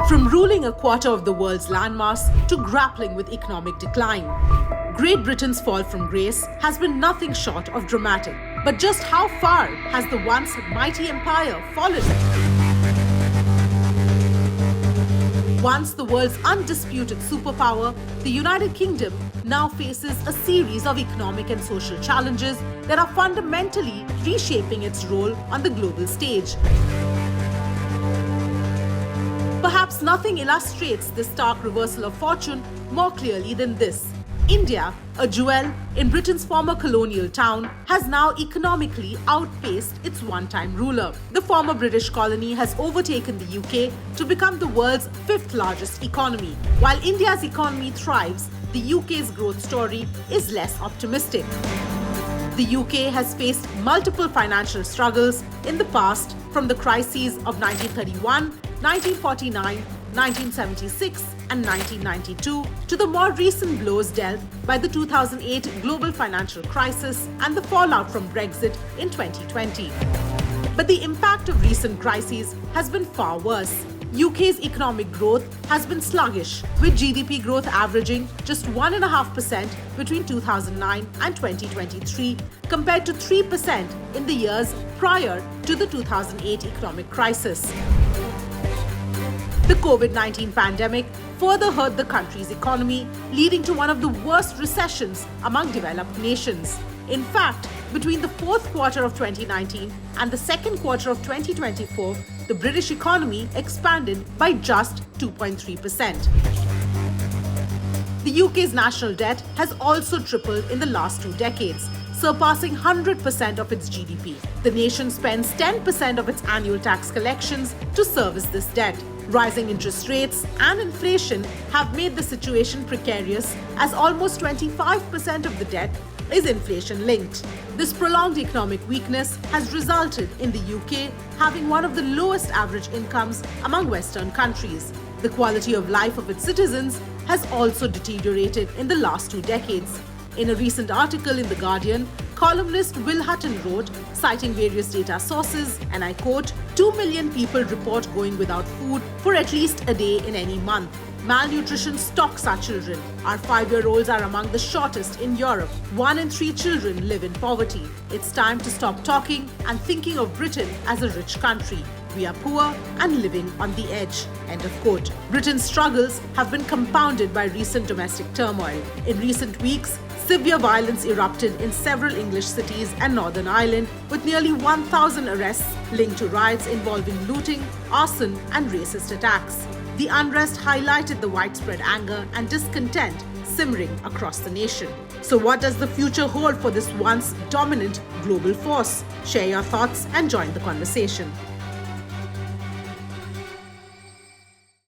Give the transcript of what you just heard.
From ruling a quarter of the world's landmass to grappling with economic decline, Great Britain's fall from grace has been nothing short of dramatic. But just how far has the once mighty empire fallen? Once the world's undisputed superpower, the United Kingdom now faces a series of economic and social challenges that are fundamentally reshaping its role on the global stage. Perhaps nothing illustrates this stark reversal of fortune more clearly than this. India, a jewel in Britain's former colonial town, has now economically outpaced its one-time ruler. The former British colony has overtaken the UK to become the world's fifth largest economy. While India's economy thrives, the UK's growth story is less optimistic. The UK has faced multiple financial struggles in the past, from the crises of 1931, 1949, 1976 and 1992 to the more recent blows dealt by the 2008 global financial crisis and the fallout from Brexit in 2020. But the impact of recent crises has been far worse. UK's economic growth has been sluggish, with GDP growth averaging just 1.5% between 2009 and 2023 compared to 3% in the years prior to the 2008 economic crisis. The COVID-19 pandemic further hurt the country's economy, leading to one of the worst recessions among developed nations. In fact, between the fourth quarter of 2019 and the second quarter of 2024, the British economy expanded by just 2.3%. The UK's national debt has also tripled in the last 2 decades, surpassing 100% of its GDP. The nation spends 10% of its annual tax collections to service this debt. Rising interest rates and inflation have made the situation precarious, as almost 25% of the debt is inflation-linked. This prolonged economic weakness has resulted in the UK having one of the lowest average incomes among Western countries. The quality of life of its citizens has also deteriorated in the last 2 decades. In a recent article in The Guardian, columnist Will Hutton wrote, citing various data sources, and I quote, 2 million people report going without food for at least a day in any month. Malnutrition stalks our children. Our 5-year-olds are among the shortest in Europe. 1 in 3 children live in poverty. It's time to stop talking and thinking of Britain as a rich country. We are poor and living on the edge. End of quote. Britain's struggles have been compounded by recent domestic turmoil. In recent weeks, severe violence erupted in several English cities and Northern Ireland, with nearly 1,000 arrests linked to riots involving looting, arson and racist attacks. The unrest highlighted the widespread anger and discontent simmering across the nation. So what does the future hold for this once dominant global force? Share your thoughts and join the conversation.